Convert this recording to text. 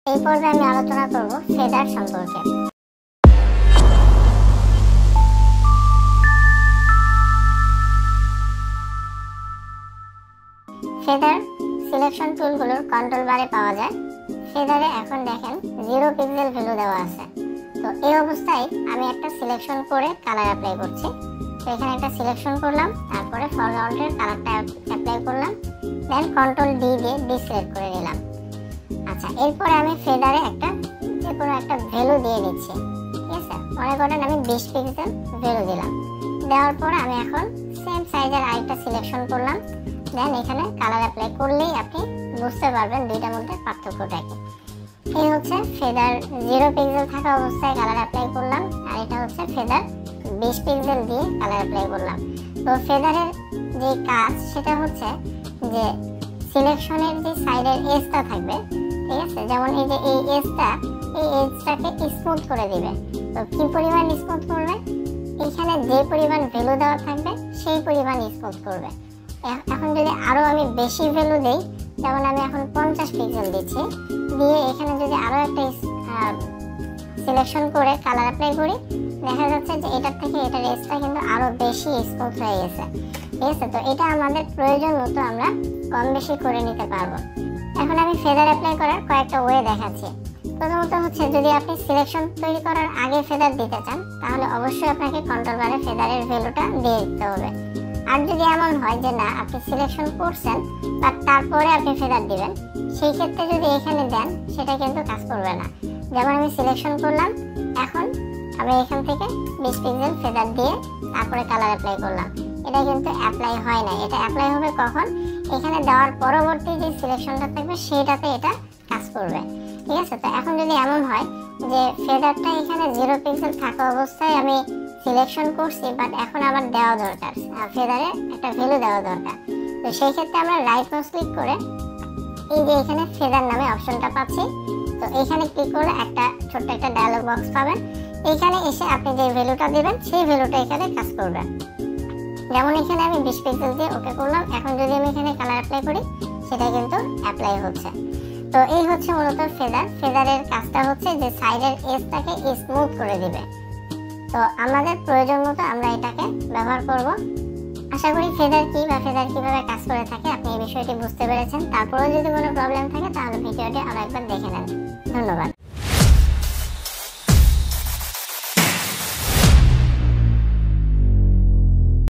এই পর্বে আমি আলোচনা করব ফেদার সম্পর্কে। ফেদার সিলেকশন টুলগুলোর কন্ট্রোল বারে পাওয়া যায়। ফেদারে এখন দেখেন 0 পিক্সেল ভ্যালু দেওয়া আছে। তো এই অবস্থায় আমি একটা সিলেকশন করে কালার অ্যাপ্লাই করছি। তো এখানে একটা সিলেকশন করলাম, তারপরে ফরগ্রাউন্ডের কালারটা অ্যাপ্লাই করলাম, দেন কন্ট্রোল ডি দিয়ে ডিসিলেক্ট করে নিলাম। আচ্ছা, এরপরে আমি ফেদারে যে কোনো একটা ভ্যালু দিয়ে দিচ্ছি। ঠিক আছে, মনে করেন আমি 20 পিক্সেল ভ্যালু দিলাম। দেওয়ার পর আমি এখন সেম সাইজের আরেকটা সিলেকশন করলাম, দেন এখানে কালার অ্যাপ্লাই করলেই আপনি বুঝতে পারবেন দুইটার মধ্যে পার্থক্যটা কি। এই হচ্ছে ফেদার 0 পিক্সেল থাকা অবস্থায় কালার অ্যাপ্লাই করলাম, আর এটা হচ্ছে ফেদার 20 পিক্সেল দিয়ে কালার অ্যাপ্লাই করলাম। তো ফেদারের যে কাজ সেটা হচ্ছে যে সিলেকশনের যে সাইডের এজটা থাকবে, ঠিক আছে, যেমন এই যে এই এজটাকে স্মুথ করে দিবে। তো কি পরিমাণ স্মুথ করবে? এখানে যে পরিমাণ ভ্যালু দেওয়া থাকবে সেই পরিমাণ স্মুথ করবে। এখন যদি আরো আমি বেশি ভ্যালু দেই, যেমন আমি এখন 50 পিক্সেল দিচ্ছি, দিয়ে এখানে যদি আরো একটা সিলেকশন করে কালার অ্যাপ্লাই করি, দেখা যাচ্ছে যে এটার থেকে এটার এজটা কিন্তু আরো বেশি স্মুথ হয়ে গেছে। ঠিক আছে, তো এটা আমাদের প্রয়োজন মতো আমরা কম বেশি করে নিতে পারবো। এখন আমি ফেদার অ্যাপ্লাই করার কয়েকটা ওয়ে দেখাচ্ছি। প্রথমত হচ্ছে, যদি আপনি সিলেকশন তৈরি করার আগে ফেদার দিতে চান, তাহলে অবশ্যই আপনাকে কন্ট্রোল বারে ফেদারের ভ্যালুটা দিয়ে দিতে হবে। আর যদি এমন হয় যে না, আপনি সিলেকশন করছেন বাট তারপরে আপনি ফেদার দিবেন, সেই ক্ষেত্রে যদি এখানে দেন সেটা কিন্তু কাজ করবে না। যেমন আমি সিলেকশন করলাম, এখন আমি এখান থেকে 20 পিক্সেল ফেদার দিয়ে তারপরে কালার অ্যাপ্লাই করলাম, এটা কিন্তু অ্যাপ্লাই হয় না। এটা অ্যাপ্লাই হবে কখন? এখানে দেওয়ার পরবর্তী যে সিলেকশনটা থাকবে সেইটাতে এটা কাজ করবে। ঠিক আছে, তো এখন যদি এমন হয় যে ফেদারটা এখানে 0 পিক্সেল থাকা অবস্থায় আমি সিলেকশন করছি, বাট এখন আবার দেওয়া দরকার, ফেদারে একটা ভ্যালু দেওয়া দরকার। তো সেই ক্ষেত্রে আমরা রাইট মাউস ক্লিক করে এই যে এখানে ফেদার নামে অপশনটা পাচ্ছি, তো এখানে ক্লিক করলে ছোট্ট একটা ডায়লগ বক্স পাবেন। এখানে এসে আপনি যে ভ্যালুটা দিবেন সেই ভ্যালুটা এখানে কাজ করবে। যেমন এখানে আমি 20 পিক্সেল দিয়ে ওকে করলাম, এখন যদি আমি এখানে কালার অ্যাপ্লাই করি সেটা কিন্তু অ্যাপ্লাই হচ্ছে। তো এই হচ্ছে মূলত ফেদারের কাজটা হচ্ছে যে সাইডের এজটাকে স্মুথ করে দিবে। তো আমাদের প্রয়োজন মতো আমরা এটাকে ব্যবহার করব। আশা করি ফেদার কিভাবে কাজ করে থাকে আপনি এই বিষয়টি বুঝতে পেরেছেন। তারপরেও যদি কোনো প্রবলেম থাকে তাহলে ভিডিওটি আরো একবার দেখে নেন। ধন্যবাদ।